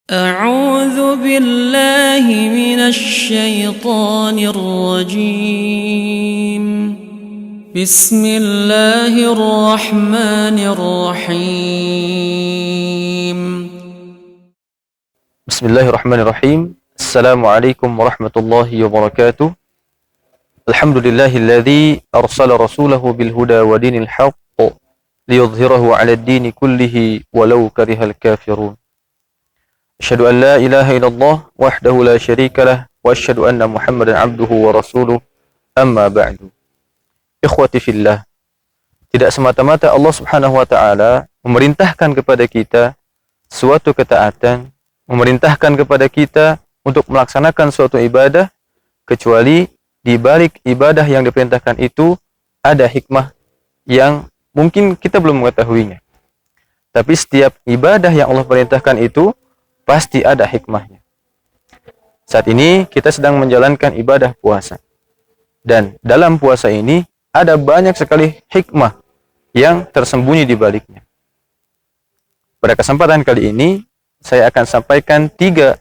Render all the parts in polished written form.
أعوذ بالله من الشيطان الرجيم بسم الله الرحمن الرحيم بسم الله الرحمن الرحيم. السلام عليكم ورحمة الله وبركاته. الحمد لله الذي أرسل رسوله بالهدى ودين الحق ليظهره على الدين كله ولو كره الكافرون. أشهد أن لا إله إلا الله وحده لا شريك له وأشهد أن محمدا عبده ورسوله. أما بعد. Ikhwati fillah, tidak semata-mata Allah Subhanahu wa taala memerintahkan kepada kita suatu ketaatan, memerintahkan kepada kita untuk melaksanakan suatu ibadah, kecuali di balik ibadah yang diperintahkan itu ada hikmah yang mungkin kita belum mengetahuinya. Tapi setiap ibadah yang Allah perintahkan itu pasti ada hikmahnya. Saat ini kita sedang menjalankan ibadah puasa. Dan dalam puasa ini ada banyak sekali hikmah yang tersembunyi di baliknya. Pada kesempatan kali ini saya akan sampaikan 3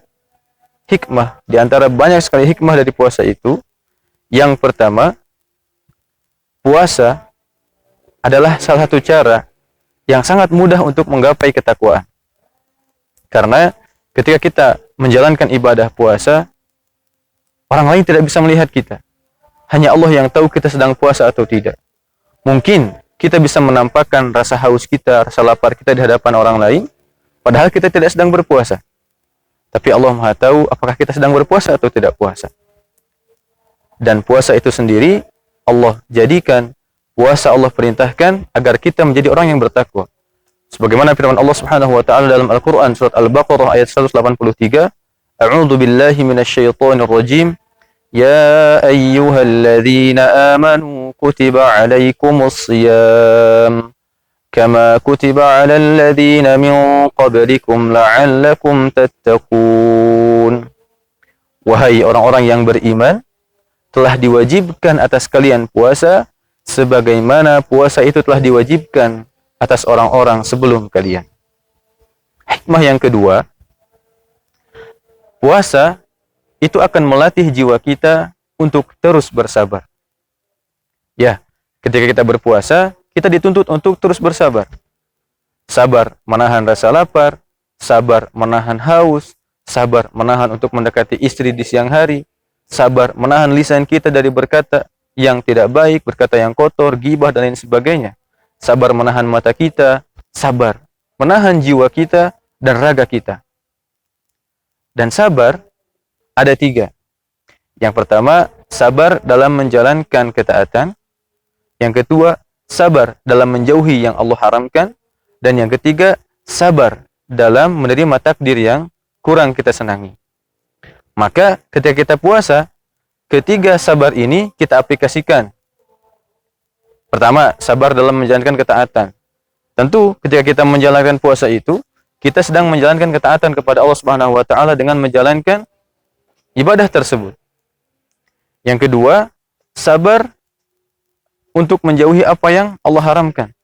hikmah di antara banyak sekali hikmah dari puasa itu. Yang pertama, puasa adalah salah satu cara yang sangat mudah untuk menggapai ketakwaan. Karena ketika kita menjalankan ibadah puasa, orang lain tidak bisa melihat kita. Hanya Allah yang tahu kita sedang puasa atau tidak. Mungkin kita bisa menampakkan rasa haus kita, rasa lapar kita di hadapan orang lain, padahal kita tidak sedang berpuasa. Tapi Allah Maha tahu apakah kita sedang berpuasa atau tidak puasa. Dan puasa itu sendiri Allah jadikan, puasa Allah perintahkan agar kita menjadi orang yang bertakwa. Sebagaimana firman Allah Subhanahu wa taala dalam Al-Qur'an surat Al-Baqarah ayat 183, A'udzu billahi minasyaitonir rajim. Ya ayyuhalladzina amanu kutiba 'alaikumus shiyam kama kutiba 'alal ladzina min qablikum la'allakum tattaqun. Wahai orang-orang yang beriman, telah diwajibkan atas kalian puasa sebagaimana puasa itu telah diwajibkan atas orang-orang sebelum kalian. Hikmah yang kedua, puasa itu akan melatih jiwa kita untuk terus bersabar. Ya, ketika kita berpuasa, kita dituntut untuk terus bersabar. Sabar menahan rasa lapar, sabar menahan haus, sabar menahan untuk mendekati istri di siang hari, sabar menahan lisan kita dari berkata yang tidak baik, berkata yang kotor, ghibah dan lain sebagainya. Sabar menahan mata kita, sabar menahan jiwa kita dan raga kita. Dan sabar ada 3. Yang pertama, sabar dalam menjalankan ketaatan. Yang kedua, sabar dalam menjauhi yang Allah haramkan. Dan yang ketiga, sabar dalam menerima takdir yang kurang kita senangi. Maka ketika kita puasa, ketiga sabar ini kita aplikasikan. Pertama, sabar dalam menjalankan ketaatan. Tentu ketika kita menjalankan puasa itu, kita sedang menjalankan ketaatan kepada Allah Subhanahu wa taala dengan menjalankan ibadah tersebut. Yang kedua, sabar untuk menjauhi apa yang Allah haramkan.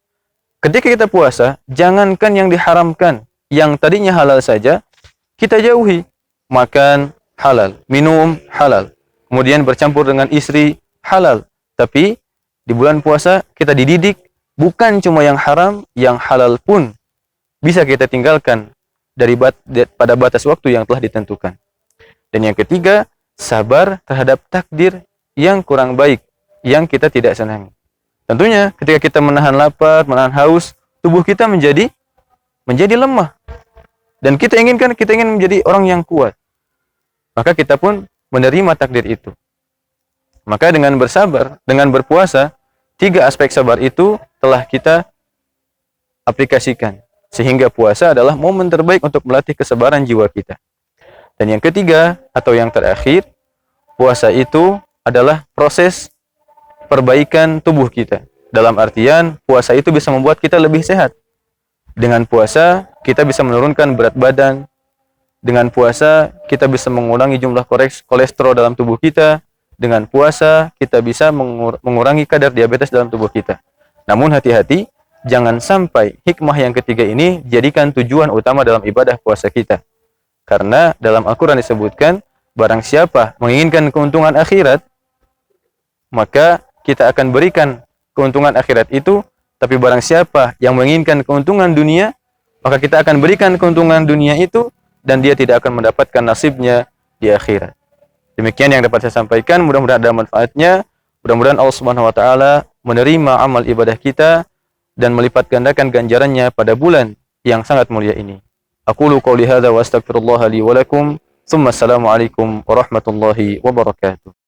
Ketika kita puasa, jangankan yang diharamkan, yang tadinya halal saja, kita jauhi. Makan halal, minum halal, kemudian bercampur dengan istri halal. Tapi di bulan puasa kita dididik bukan cuma yang haram, yang halal pun bisa kita tinggalkan pada batas waktu yang telah ditentukan. Dan yang ketiga, sabar terhadap takdir yang kurang baik yang kita tidak senangi. Tentunya ketika kita menahan lapar, menahan haus, tubuh kita menjadi lemah. Dan kita ingin menjadi orang yang kuat. Maka kita pun menerima takdir itu. Maka dengan bersabar, dengan berpuasa, 3 aspek sabar itu telah kita aplikasikan. Sehingga puasa adalah momen terbaik untuk melatih kesabaran jiwa kita. Dan yang ketiga, atau yang terakhir, puasa itu adalah proses perbaikan tubuh kita. Dalam artian, puasa itu bisa membuat kita lebih sehat. Dengan puasa, kita bisa menurunkan berat badan. Dengan puasa, kita bisa mengurangi jumlah kolesterol dalam tubuh kita. Dengan puasa, kita bisa mengurangi kadar diabetes dalam tubuh kita. Namun hati-hati, jangan sampai hikmah yang ketiga ini jadikan tujuan utama dalam ibadah puasa kita. Karena dalam Al-Quran disebutkan, barang siapa menginginkan keuntungan akhirat, maka kita akan berikan keuntungan akhirat itu. Tapi barang siapa yang menginginkan keuntungan dunia, maka kita akan berikan keuntungan dunia itu, dan dia tidak akan mendapatkan nasibnya di akhirat. Demikian yang dapat saya sampaikan, mudah-mudahan ada manfaatnya. Mudah-mudahan Allah Subhanahu wa taala menerima amal ibadah kita dan melipat gandakan ganjarannya pada bulan yang sangat mulia ini. Aqulu qouli hadza wa astaghfirullah li wa lakum. Tsumma assalamu alaikum warahmatullahi wabarakatuh.